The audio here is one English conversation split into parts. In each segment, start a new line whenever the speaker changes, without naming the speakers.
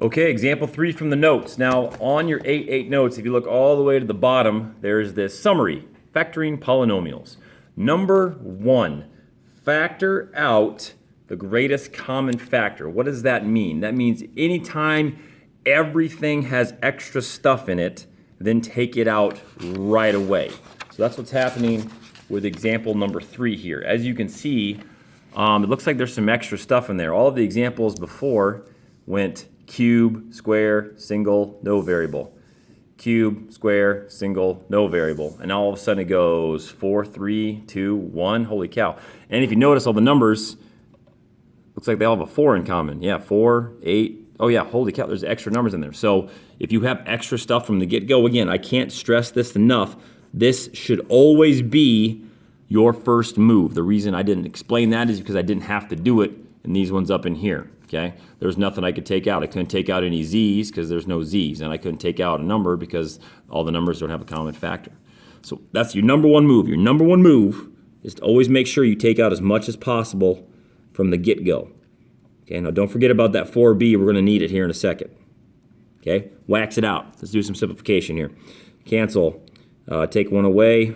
Okay, example 3 from the notes. Now, on your 8-8 notes, if you look all the way to the bottom, there's this summary, factoring polynomials. Number 1, factor out the greatest common factor. What does that mean? That means anytime everything has extra stuff in it, then take it out right away. So that's what's happening with example number 3 here. As you can see, it looks like there's some extra stuff in there. All of the examples before went cube, square, single, no variable. Cube, square, single, no variable. And now all of a sudden it goes 4, 3, 2, 1. Holy cow. And if you notice all the numbers, looks like they all have a 4 in common. Yeah, 4, 8. Oh yeah, holy cow, there's extra numbers in there. So if you have extra stuff from the get-go, again, I can't stress this enough. This should always be your first move. The reason I didn't explain that is because I didn't have to do it in these ones up in here. Okay, there's nothing I could take out. I couldn't take out any z's because there's no z's, and I couldn't take out a number because all the numbers don't have a common factor. So that's your number one move. Your number one move is to always make sure you take out as much as possible from the get-go. Okay, now don't forget about that 4b. We're going to need it here in a second. Okay, wax it out. Let's do some simplification here. Cancel. Take 1 away.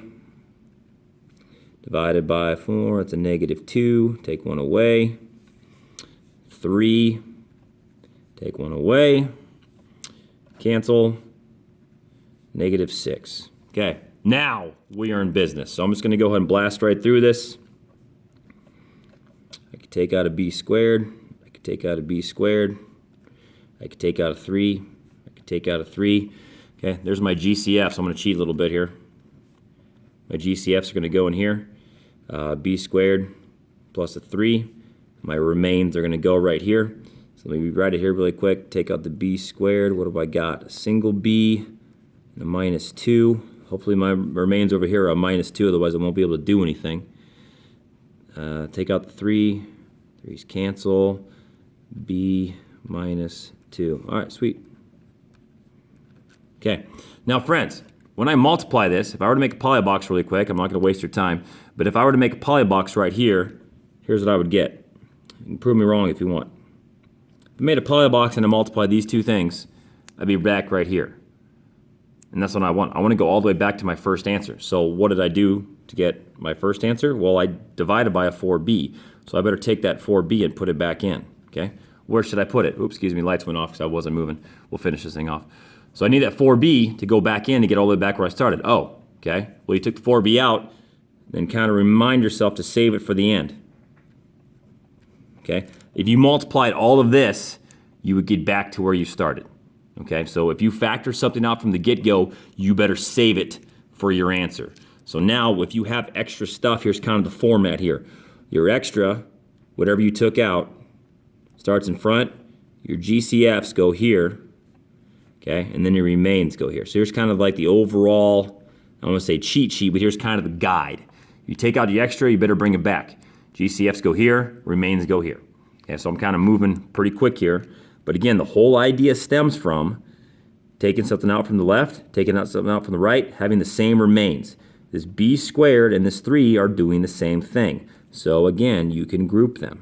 Divided by 4, it's a -2. Take 1 away. 3, take 1 away, cancel, -6. Okay, now we are in business. So I'm just going to go ahead and blast right through this. I could take out a b squared. I could take out a b squared. I could take out a 3. I could take out a 3. Okay, there's my GCFs. I'm going to cheat a little bit here. My GCFs are going to go in here. B squared plus a 3. My remains are going to go right here. So let me write it here really quick. Take out the b squared. What have I got? A single b and a -2. Hopefully my remains over here are a -2, otherwise I won't be able to do anything. Take out the 3. 3's cancel. b -2. All right, sweet. Okay. Now, friends, when I multiply this, if I were to make a polybox really quick, I'm not going to waste your time, but if I were to make a polybox right here, here's what I would get. You can prove me wrong if you want. If I made a polybox and I multiplied these two things, I'd be back right here. And that's what I want. I want to go all the way back to my first answer. So what did I do to get my first answer? Well, I divided by a 4b. So I better take that 4b and put it back in. Okay? Where should I put it? Oops, excuse me, lights went off because I wasn't moving. We'll finish this thing off. So I need that 4b to go back in to get all the way back where I started. Oh, okay. Well, you took the 4b out, then kind of remind yourself to save it for the end. Okay? If you multiplied all of this, you would get back to where you started. Okay? So if you factor something out from the get-go, you better save it for your answer. So now, if you have extra stuff, here's kind of the format here. Your extra, whatever you took out, starts in front. Your GCFs go here. Okay? And then your remains go here. So here's kind of like the overall, I don't want to say cheat sheet, but here's kind of the guide. You take out the extra, you better bring it back. GCFs go here, remains go here. Okay, so I'm kind of moving pretty quick here. But again, the whole idea stems from taking something out from the left, taking out something out from the right, having the same remains. This b squared and this 3 are doing the same thing. So again, you can group them.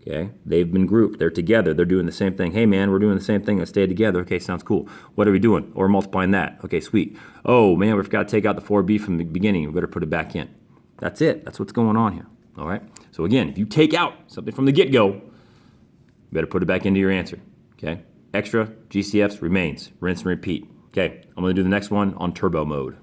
Okay, they've been grouped. They're together. They're doing the same thing. Hey man, we're doing the same thing. Let's stay together. Okay, sounds cool. What are we doing? Or multiplying that. Okay, sweet. Oh man, we forgot to take out the 4b from the beginning. We better put it back in. That's it. That's what's going on here. All right. So again, if you take out something from the get-go, you better put it back into your answer. Okay. Extra, GCFs, remains. Rinse and repeat. Okay. I'm going to do the next one on turbo mode.